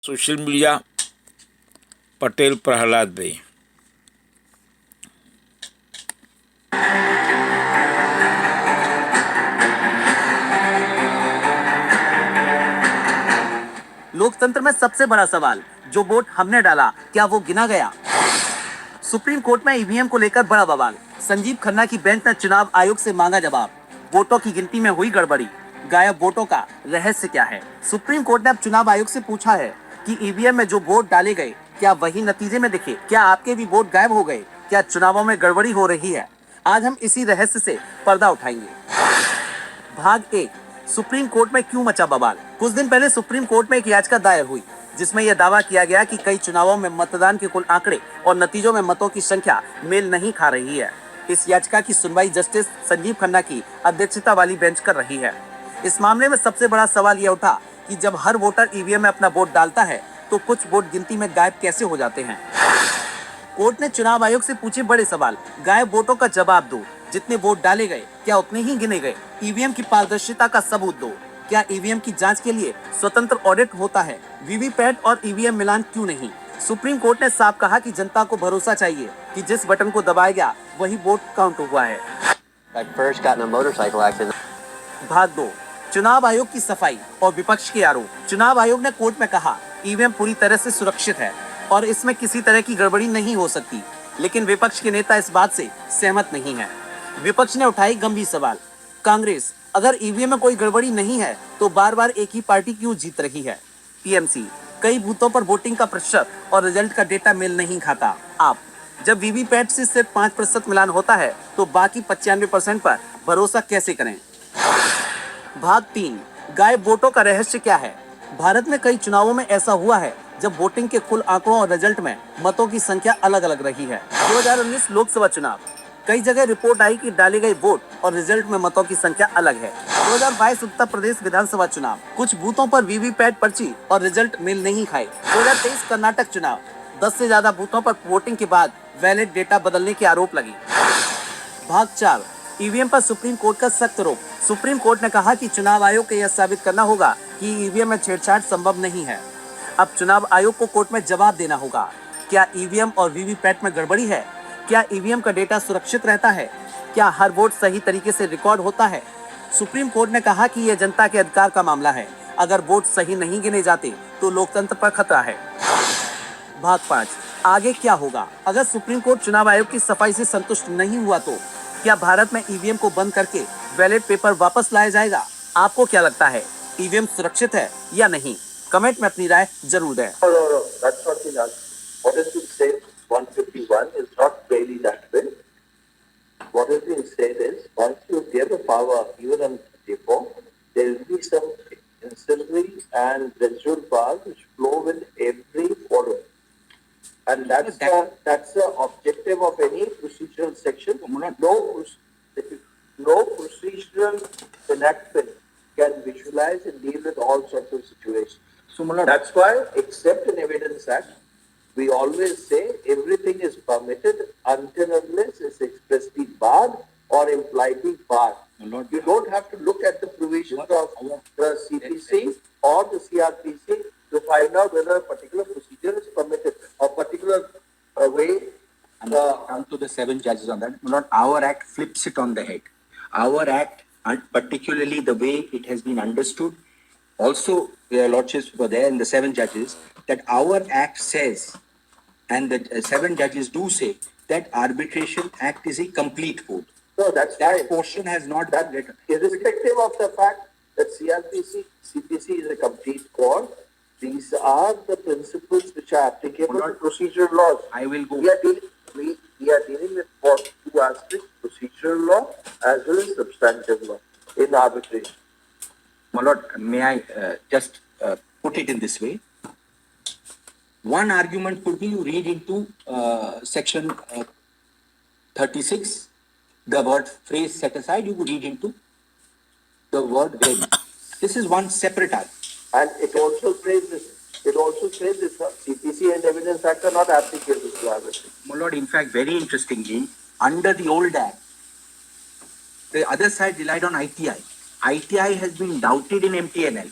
Social media Patel Prahlad भाई। लोकतंत्र में सबसे बड़ा सवाल, जो वोट हमने डाला क्या वो गिना गया? सुप्रीम कोर्ट में ईवीएम को लेकर बड़ा बवाल। संजीव खन्ना की बेंच ने चुनाव आयोग से मांगा जवाब। वोटों की गिनती में हुई गड़बड़ी, गायब वोटों का रहस्य क्या है? सुप्रीम कोर्ट ने अब चुनाव आयोग से पूछा है कि ईवीएम में जो वोट डाले गए क्या वही नतीजे में दिखे? क्या आपके भी वोट गायब हो गए? क्या चुनावों में गड़बड़ी हो रही है? आज हम इसी रहस्य से पर्दा उठाएंगे। भाग एक, सुप्रीम कोर्ट में क्यों मचा बवाल? कुछ दिन पहले सुप्रीम कोर्ट में एक याचिका दायर हुई जिसमें यह दावा किया गया कि कई चुनावों में मतदान के कुल आंकड़े और नतीजों में मतों की संख्या मेल नहीं खा रही है। इस याचिका की सुनवाई जस्टिस संजीव खन्ना की अध्यक्षता वाली बेंच कर रही है। इस मामले में सबसे बड़ा सवाल यह उठा कि जब हर वोटर ईवीएम में अपना वोट डालता है तो कुछ वोट गिनती में गायब कैसे हो जाते हैं। कोर्ट ने चुनाव आयोग से पूछे बड़े सवाल, गायब वोटों का जवाब दो। जितने वोट डाले गए क्या उतने ही गिने गए? ईवीएम की पारदर्शिता का सबूत दो। क्या ईवीएम की जांच के लिए स्वतंत्र ऑडिट होता है? वीवीपैट और ईवीएम मिलान क्यों नहीं? सुप्रीम कोर्ट ने साफ कहा कि जनता को भरोसा चाहिए कि जिस बटन को दबाया गया वही वोट काउंट हुआ है। भाग दो, चुनाव आयोग की सफाई और विपक्ष के आरोप। चुनाव आयोग ने कोर्ट में कहा ईवीएम पूरी तरह से सुरक्षित है और इसमें किसी तरह की गड़बड़ी नहीं हो सकती, लेकिन विपक्ष के नेता इस बात से सहमत नहीं है। विपक्ष ने उठाई गंभीर सवाल, कांग्रेस अगर ईवीएम में कोई गड़बड़ी नहीं है तो बार बार एक ही पार्टी क्यों जीत रही है? टीएमसी, कई बूथों पर वोटिंग का प्रतिशत और रिजल्ट का डेटा मेल नहीं खाता। आप, जब वीवीपैट से सिर्फ 5% मिलान होता है तो बाकी 95% पर भरोसा कैसे करें? भाग 3, गायब वोटों का रहस्य क्या है? भारत में कई चुनावों में ऐसा हुआ है जब वोटिंग के कुल आंकड़ों और रिजल्ट में मतों की संख्या अलग अलग रही है। 2019 लोकसभा चुनाव, कई जगह रिपोर्ट आई कि डाले गए वोट और रिजल्ट में मतों की संख्या अलग है। 2022 उत्तर प्रदेश विधानसभा चुनाव, कुछ बूथों पर वीवीपैट पर्ची और रिजल्ट मेल नहीं खाए। 2023 कर्नाटक चुनाव, 10 से ज्यादा बूथों पर वोटिंग के बाद वैलिड डेटा बदलने के आरोप लगे। भाग 4, ईवीएम पर सुप्रीम कोर्ट का सख्त रोक। सुप्रीम कोर्ट ने कहा कि चुनाव आयोग को यह साबित करना होगा कि ईवीएम में छेड़छाड़ संभव नहीं है। अब चुनाव आयोग को कोर्ट में जवाब देना होगा। क्या ईवीएम और वीवीपैट में गड़बड़ी है? क्या ईवीएम का डेटा सुरक्षित रहता है? क्या हर वोट सही तरीके से रिकॉर्ड होता है? सुप्रीम कोर्ट ने कहा कि यह जनता के अधिकार का मामला है। अगर वोट सही नहीं गिने जाते तो लोकतंत्र पर खतरा है। भाग 5, आगे क्या होगा? अगर सुप्रीम कोर्ट चुनाव आयोग की सफाई से संतुष्ट नहीं हुआ तो क्या भारत में ईवीएम को बंद करके बैलेट पेपर वापस लाया जाएगा? आपको क्या लगता है, ईवीएम सुरक्षित है या नहीं? कमेंट में अपनी राय जरूर दें। No, that's not been asked. What has been said, 151 is not really that way. What has been said is, once you give a power, even on depot, there will be some ancillary and residual powers which flow with every order. And that's the objective of any procedural section. No procedural enactment can visualize and deal with all sorts of situations. That's why, except in Evidence Act, we always say everything is permitted until unless it's expressly barred or impliedly barred. You don't have to look at the provisions of the CPC or the CRPC to find out whether a particular procedure is permitted or particular way. Come to the 7 judges on that. Not our act flips it on the head. Our act, and particularly the way it has been understood, also their lordships were there in the 7 judges, that our act says, and the 7 judges do say, that arbitration act is a complete code. No, that fine. Portion has not been written. Irrespective of the fact that CRPC, CPC is a complete code, these are the principles which are applicable to procedural laws. I will go. We are dealing with both 2 aspects, procedural law as well as substantive law in arbitration. My lord, may I just put it in this way? One argument could be you read into section 36, the word phrase set aside, you would read into the word very. This is one separate argument. And it also says this. It also says this CPC and Evidence Act are not applicable to arbitration. My lord, in fact, very interestingly, under the old act, the other side relied on ITI. ITI has been doubted in MTNL.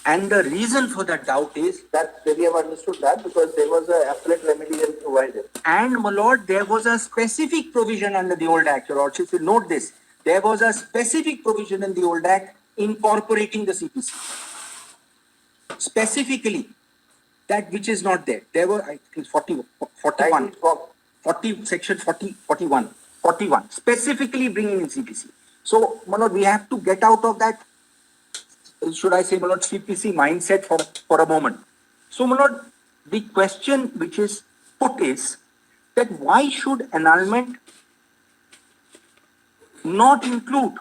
And the reason for that doubt is that we have understood that because there was a appellate remedy provided. And, my lord, there was a specific provision under the old act. Your lordship will note this. There was a specific provision in the old act incorporating the CPC. Specifically, that which is not there. There were, I think, 41. 40, section 40, 41, specifically bringing in CPC. So, my lord, we have to get out of that, should I say, my lord, CPC mindset for a moment. So, my lord, the question which is put is that why should annulment not include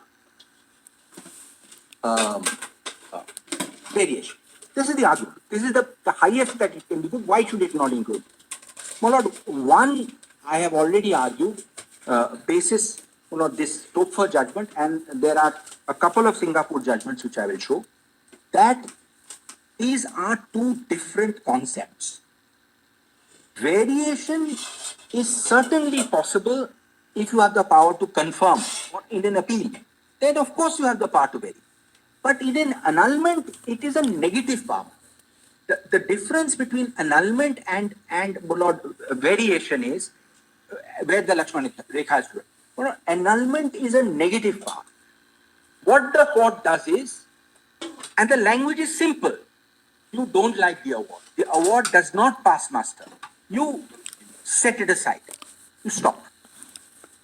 variation? This is the argument. This is the highest that it can be put. Why should it not include? My lord, one, I have already argued, basis, this Topfer judgment, and there are a couple of Singapore judgments which I will show, that these are two different concepts. Variation is certainly possible if you have the power to confirm in an appeal. Then, of course, you have the power to vary. But in an annulment, it is a negative power. The difference between annulment and variation is where the Lakshman Rekha is to. Annulment is a negative power. What the court does is, and the language is simple, you don't like the award does not pass muster, you set it aside, you stop.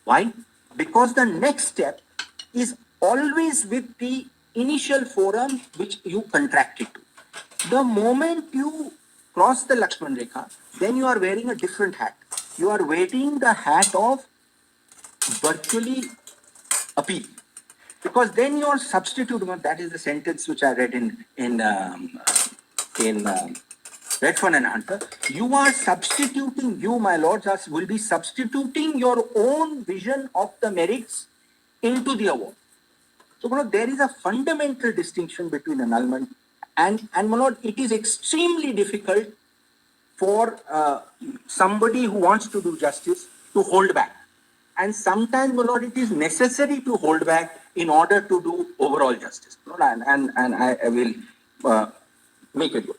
Why? Because the next step is always with the initial forum which you contracted to. The moment you cross the Lakshman Rekha, then you are wearing a different hat. You are wearing the hat of virtually appeal. Because then your substitute, that is the sentence which I read in Redfern and Hunter, you are substituting, you, my lords, will be substituting your own vision of the merits into the award. So, there is a fundamental distinction between annulment and my lord, it is extremely difficult for somebody who wants to do justice to hold back. And sometimes, my lord, it is necessary to hold back in order to do overall justice. And I will make it good.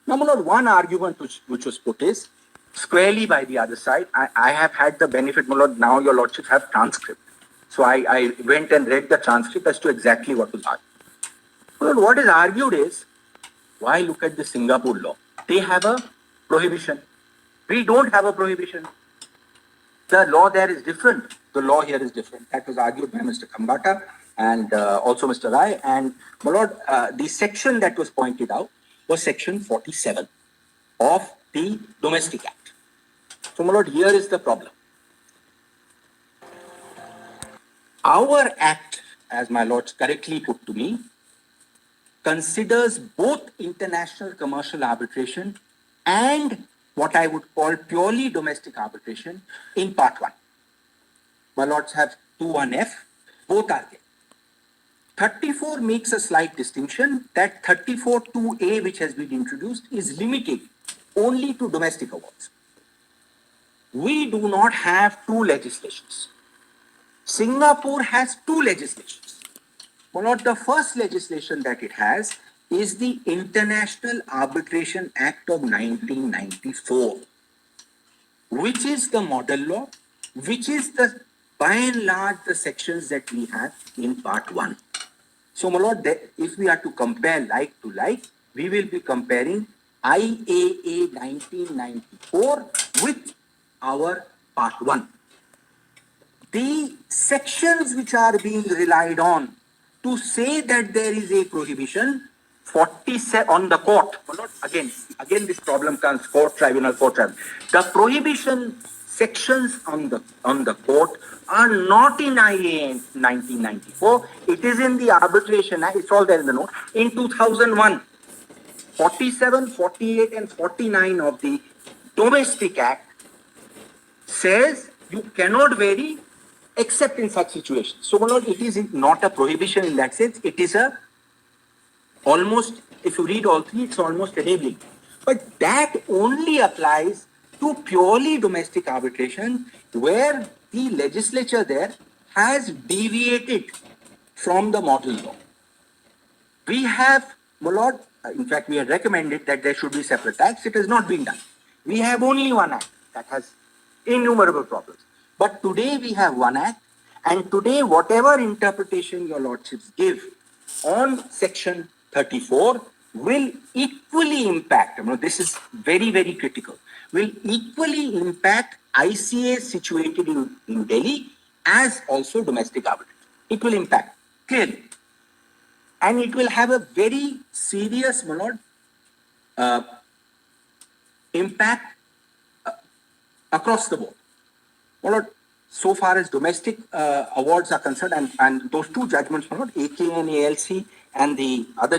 Now, my lord, one argument which was put is squarely by the other side. I have had the benefit, my lord, now your lordship have transcript. So I went and read the transcript as to exactly what was argued. My lord, what is argued is, why look at the Singapore law? They have a prohibition. We don't have a prohibition. The law there is different. The law here is different. That was argued by Mr. Kambata and also Mr. Rai. And, my lord, the section that was pointed out was section 47 of the Domestic Act. So, my lord, here is the problem. Our act, as my lords correctly put to me, considers both international commercial arbitration and what I would call purely domestic arbitration in part 1. My lords have 2(1)(f), both are there. 34 makes a slight distinction that 34(2)(a), which has been introduced, is limited only to domestic awards. We do not have two legislations. Singapore has two legislations. One of the first legislation that it has is the International Arbitration Act of 1994, which is the model law, which is the, by and large, the sections that we have in part 1. So, my lord, if we are to compare like to like, we will be comparing IAA 1994 with our part 1. The sections which are being relied on to say that there is a prohibition, 47 on the court. Again, this problem comes court, tribunal. The prohibition sections on the court are not in IA 1994. It is in the Arbitration Act. It's all there in the note. In 2001, 47, 48, and 49 of the Domestic Act says you cannot vary except in such situations. So, my lord, it is not a prohibition in that sense. It is a almost, if you read all three, it's almost enabling. But that only applies to purely domestic arbitration where the legislature there has deviated from the model law. We have, my lord, in fact, we had recommended that there should be separate acts. It has not been done. We have only one act that has innumerable problems. But today we have one act, and today whatever interpretation your lordships give on section 34 will equally impact, this is very, very critical, will equally impact ICAs situated in Delhi as also domestic arbitrage. It will impact clearly. And it will have a very serious, impact across the board. Well, so far as domestic awards are concerned, and those two judgments, AK and ALC, and the other